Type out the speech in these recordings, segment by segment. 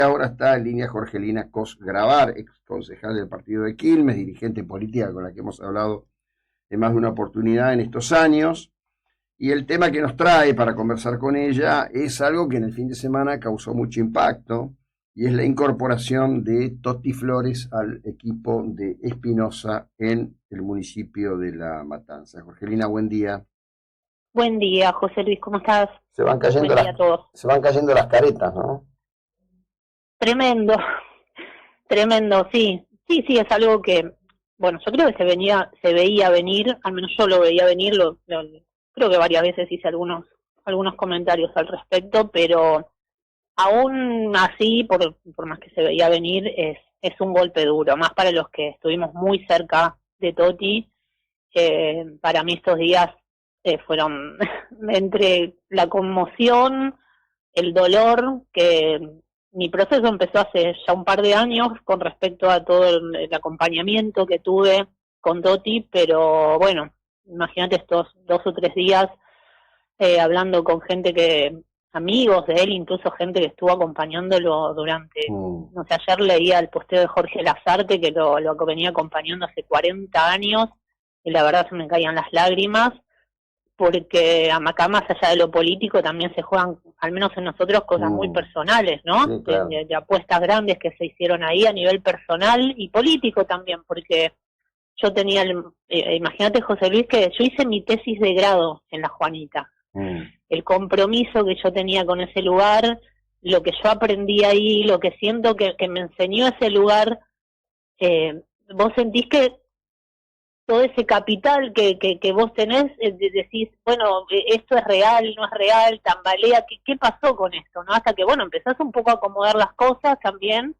Ahora está en línea Jorgelina Cos Grabar, ex concejal del partido de Quilmes, dirigente política con la que hemos hablado en más de una oportunidad en estos años. Y el tema que nos trae para conversar con ella es algo que en el fin de semana causó mucho impacto, y es la incorporación de Toti Flores al equipo de Espinosa en el municipio de La Matanza. Jorgelina, buen día. Buen día, José Luis, ¿cómo estás? Se van cayendo Buen día a todos. se van cayendo las caretas, ¿no? Tremendo, tremendo, sí. Sí, es algo que, bueno, yo creo que se veía venir, al menos yo lo veía venir, creo que varias veces hice algunos comentarios al respecto, pero aún así, por más que se veía venir, es un golpe duro, más para los que estuvimos muy cerca de Toti. Para mí estos días fueron entre la conmoción, el dolor, que mi proceso empezó hace ya un par de años con respecto a todo el acompañamiento que tuve con Toti, pero bueno, imagínate estos 2 o 3 días hablando con amigos de él, incluso gente que estuvo acompañándolo durante, no sé, ayer leía el posteo de Jorge Lazarte, que lo venía acompañando hace 40 años, y la verdad se me caían las lágrimas, porque acá más allá de lo político también se juegan, al menos en nosotros, cosas muy personales, ¿no? Sí, claro. De apuestas grandes que se hicieron ahí a nivel personal y político también, porque yo tenía, imagínate, José Luis, que yo hice mi tesis de grado en La Juanita. El compromiso que yo tenía con ese lugar, lo que yo aprendí ahí, lo que siento que me enseñó ese lugar, vos sentís que todo ese capital que vos tenés, decís, bueno, esto es real, no es real, tambalea, ¿qué pasó con esto? ¿No? Hasta que, bueno, empezás un poco a acomodar las cosas también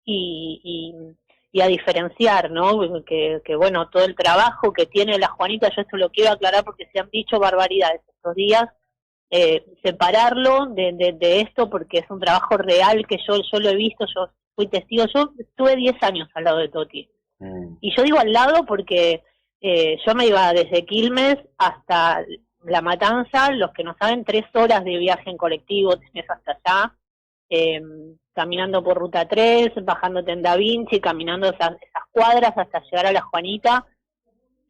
y a diferenciar, ¿no? Que, bueno, todo el trabajo que tiene La Juanita, yo esto lo quiero aclarar porque se han dicho barbaridades estos días, separarlo de esto, porque es un trabajo real que yo lo he visto, yo fui testigo, yo estuve 10 años al lado de Toti. Y yo digo al lado porque yo me iba desde Quilmes hasta La Matanza, los que no saben, 3 horas de viaje en colectivo, tenés hasta allá, caminando por Ruta 3, bajándote en Da Vinci, caminando esas cuadras hasta llegar a La Juanita,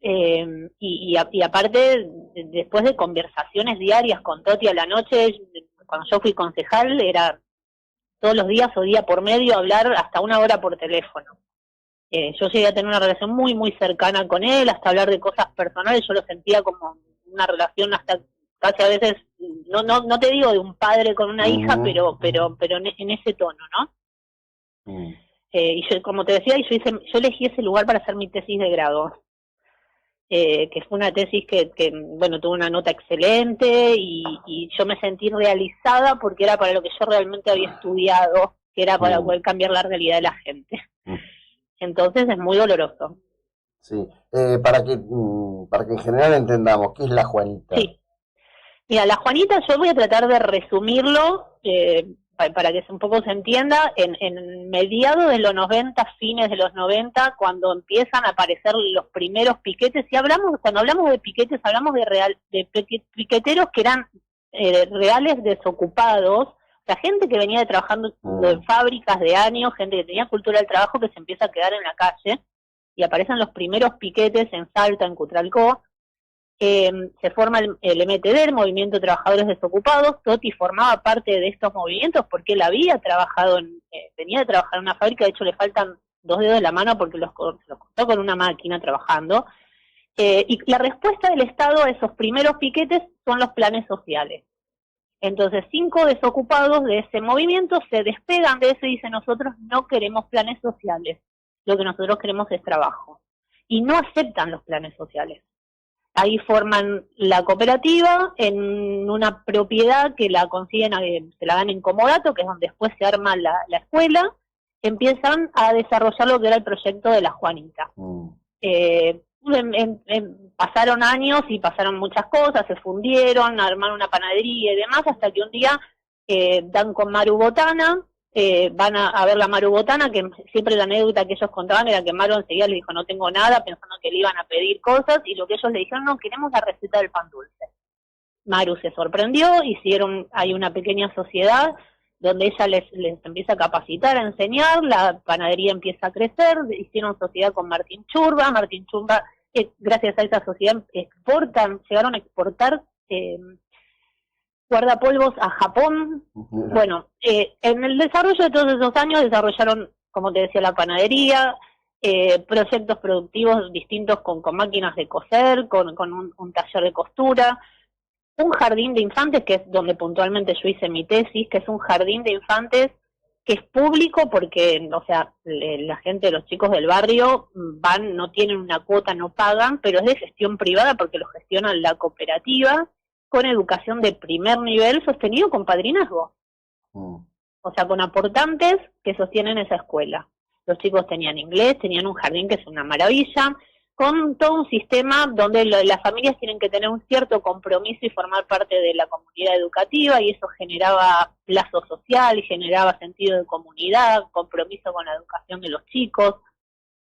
y aparte, después de conversaciones diarias con Toti a la noche, cuando yo fui concejal, era todos los días o día por medio hablar hasta 1 hora por teléfono. Yo llegué a tener una relación muy, muy cercana con él, hasta hablar de cosas personales, yo lo sentía como una relación hasta casi a veces, no te digo de un padre con una hija, pero en ese tono, ¿no? Y yo, como te decía, yo elegí ese lugar para hacer mi tesis de grado, que fue una tesis que bueno, tuvo una nota excelente y yo me sentí realizada porque era para lo que yo realmente había estudiado, que era para poder cambiar la realidad de la gente. Entonces es muy doloroso. Sí, para que en general entendamos, ¿qué es La Juanita? Sí. Mira, La Juanita, yo voy a tratar de resumirlo para que un poco se entienda. En mediados de los 90, fines de los 90, cuando empiezan a aparecer los primeros piquetes, cuando hablamos de piquetes, hablamos de piqueteros que eran reales desocupados, o sea, gente que venía trabajando en fábricas de años, gente que tenía cultura del trabajo, que se empieza a quedar en la calle, y aparecen los primeros piquetes en Salta, en Cutralcó. Se forma el MTD, el Movimiento de Trabajadores Desocupados. Toti formaba parte de estos movimientos porque él había trabajado venía de trabajar en una fábrica, de hecho le faltan 2 dedos de la mano porque los cortó con una máquina trabajando. Y la respuesta del Estado a esos primeros piquetes son los planes sociales. Entonces 5 desocupados de ese movimiento se despegan de eso y dicen: nosotros no queremos planes sociales, lo que nosotros queremos es trabajo. Y no aceptan los planes sociales. Ahí forman la cooperativa en una propiedad que la consiguen, se la dan en Comodato, que es donde después se arma la escuela. Empiezan a desarrollar lo que era el proyecto de La Juanita. Pasaron años y pasaron muchas cosas, se fundieron, armaron una panadería y demás, hasta que un día dan con Maru Botana, van a ver la Maru Botana, que siempre la anécdota que ellos contaban era que Maru enseguida le dijo: no tengo nada, pensando que le iban a pedir cosas, y lo que ellos le dijeron: no, queremos la receta del pan dulce. Maru se sorprendió, hay una pequeña sociedad, donde ella les empieza a capacitar, a enseñar, la panadería empieza a crecer, hicieron sociedad con Martín Churba, gracias a esa sociedad llegaron a exportar guardapolvos a Japón. Bueno, en el desarrollo de todos esos años desarrollaron, como te decía, la panadería, proyectos productivos distintos con máquinas de coser, con un taller de costura, un jardín de infantes, que es donde puntualmente yo hice mi tesis, que es un jardín de infantes que es público porque, o sea, la gente, los chicos del barrio van, no tienen una cuota, no pagan, pero es de gestión privada porque lo gestiona la cooperativa, con educación de primer nivel sostenido con padrinazgo. O sea, con aportantes que sostienen esa escuela. Los chicos tenían inglés, tenían un jardín que es una maravilla, con todo un sistema donde las familias tienen que tener un cierto compromiso y formar parte de la comunidad educativa, y eso generaba lazo social, generaba sentido de comunidad, compromiso con la educación de los chicos.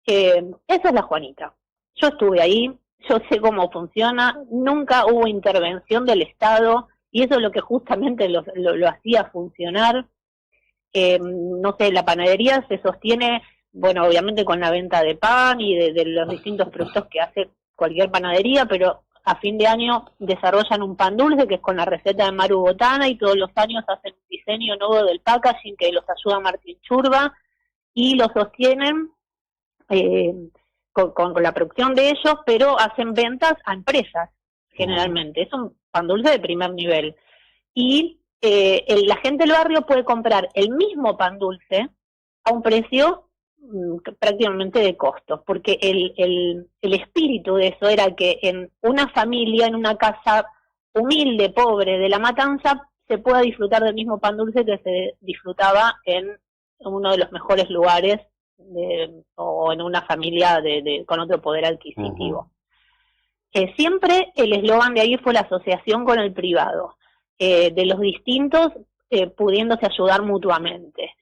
Esa es la Juanita. Yo estuve ahí, yo sé cómo funciona, nunca hubo intervención del Estado, y eso es lo que justamente lo hacía funcionar. No sé, la panadería se sostiene, bueno, obviamente con la venta de pan y de los distintos productos que hace cualquier panadería, pero a fin de año desarrollan un pan dulce que es con la receta de Maru Botana, y todos los años hacen un diseño nuevo del packaging que los ayuda Martín Churba, y lo sostienen con la producción de ellos, pero hacen ventas a empresas, generalmente. Es un pan dulce de primer nivel. Y la gente del barrio puede comprar el mismo pan dulce a un precio prácticamente de costo, porque el espíritu de eso era que en una familia, en una casa humilde, pobre de La Matanza, se pueda disfrutar del mismo pan dulce que se disfrutaba en uno de los mejores lugares o en una familia con otro poder adquisitivo. Siempre el eslogan de ahí fue la asociación con el privado, de los distintos pudiéndose ayudar mutuamente.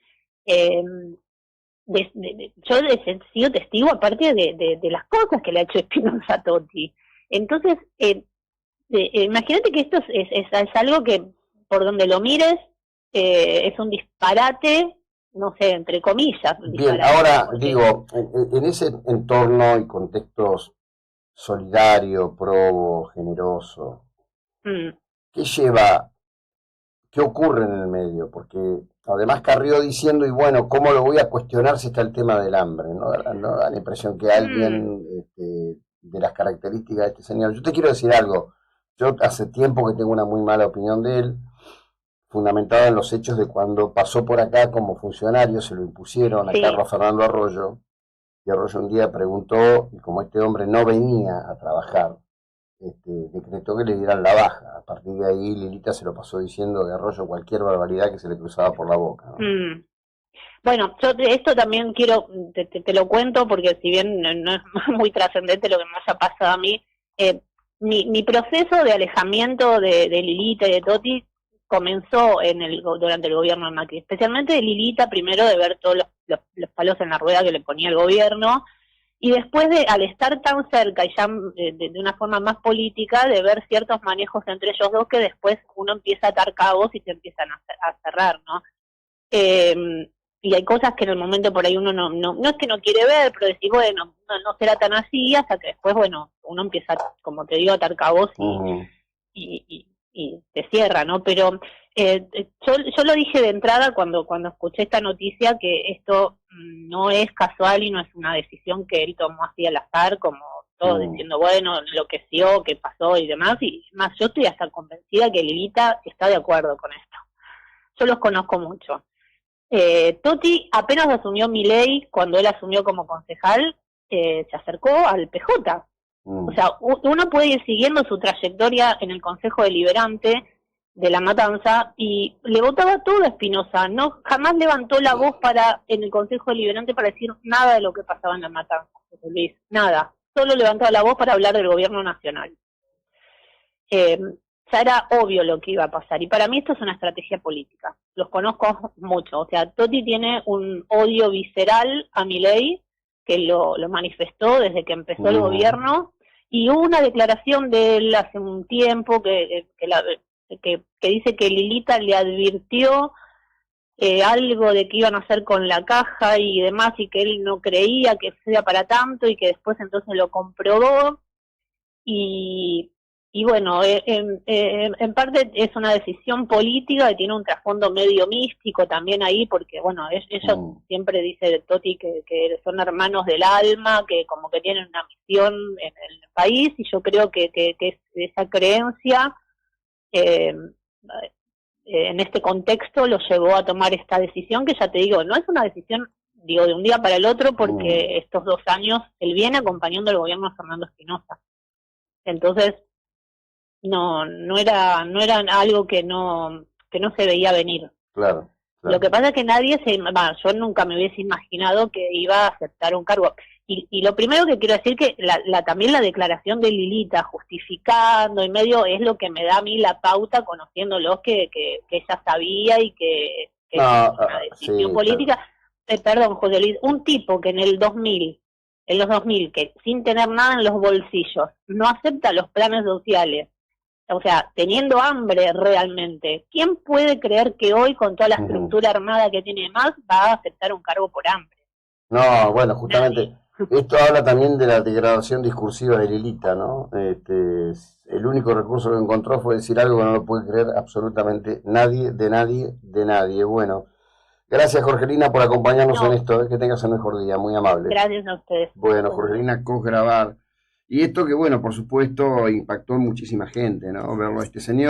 Yo he sido testigo aparte de las cosas que le ha hecho Espinosa Totti. Entonces, imagínate que esto es algo que, por donde lo mires, es un disparate, no sé, entre comillas. Bien, ahora digo, en ese entorno y contextos solidario, probo, generoso, ¿qué lleva? ¿Qué ocurre en el medio? Porque además Carrió diciendo, y bueno, ¿cómo lo voy a cuestionar si está el tema del hambre? ¿No da la impresión que alguien de las características de este señor? Yo te quiero decir algo. Yo hace tiempo que tengo una muy mala opinión de él, fundamentada en los hechos de cuando pasó por acá como funcionario, se lo impusieron a Carlos Fernando Arroyo, y Arroyo un día preguntó, y como este hombre no venía a trabajar, decretó que le dieran la baja. A partir de ahí Lilita se lo pasó diciendo de Arroyo cualquier barbaridad que se le cruzaba por la boca, ¿no? Bueno, yo esto también quiero, te lo cuento porque si bien no es muy trascendente lo que me haya pasado a mí, mi proceso de alejamiento de Lilita y de Totti comenzó durante el gobierno de Macri, especialmente de Lilita, primero de ver todos los palos en la rueda que le ponía el gobierno, y después al estar tan cerca y ya de una forma más política, de ver ciertos manejos entre ellos dos que después uno empieza a atar cabos y se empiezan a cerrar, ¿no? Y hay cosas que en el momento por ahí uno no es que no quiere ver, pero decís, bueno, no será tan así, hasta que después, bueno, uno empieza, como te digo, a atar cabos y se cierra, ¿no? Pero yo lo dije de entrada cuando escuché esta noticia, que esto no es casual y no es una decisión que él tomó así al azar, como todos diciendo, bueno, enloqueció, qué pasó y demás, y más, yo estoy hasta convencida que Lilita está de acuerdo con esto. Yo los conozco mucho. Totti apenas asumió Milei, cuando él asumió como concejal, se acercó al PJ. O sea, uno puede ir siguiendo su trayectoria en el Consejo Deliberante de La Matanza y le votaba todo a Espinosa, jamás levantó la voz en el Consejo Deliberante para decir nada de lo que pasaba en La Matanza, José Luis, nada, solo levantaba la voz para hablar del gobierno nacional. Ya era obvio lo que iba a pasar, y para mí esto es una estrategia política, los conozco mucho, o sea, Totti tiene un odio visceral a Milei, que lo manifestó desde que empezó el gobierno, y hubo una declaración de él hace un tiempo que dice que Lilita le advirtió algo de que iban a hacer con la caja y demás, y que él no creía que sea para tanto, y que después entonces lo comprobó, y, y bueno, en parte es una decisión política que tiene un trasfondo medio místico también ahí, porque bueno, ellos siempre dice Totti que son hermanos del alma, que como que tienen una misión en el país, y yo creo que esa creencia en este contexto lo llevó a tomar esta decisión, que ya te digo, no es una decisión, digo, de un día para el otro, porque estos 2 años él viene acompañando al gobierno de Fernando Espinosa. Entonces, no era algo que no se veía venir. Claro. Lo que pasa es que yo nunca me hubiese imaginado que iba a aceptar un cargo. Y lo primero que quiero decir que también la declaración de Lilita justificando y medio es lo que me da a mí la pauta, conociéndolos, que ella sabía y que es una decisión política. Claro. Perdón, José Luis, un tipo que en los 2000, que sin tener nada en los bolsillos, no acepta los planes sociales, o sea, teniendo hambre realmente, ¿quién puede creer que hoy, con toda la estructura armada que tiene más, va a aceptar un cargo por hambre? No, bueno, justamente, esto habla también de la degradación discursiva de Lilita, ¿no? El único recurso que encontró fue decir algo que no lo puede creer absolutamente nadie, de nadie, de nadie. Bueno, gracias, Jorgelina, por acompañarnos en esto. Que tengas el mejor día, muy amable. Gracias a ustedes. Bueno, Jorgelina Cos Grabar. Y esto que, bueno, por supuesto, impactó en muchísima gente, ¿no? Verlo a este señor.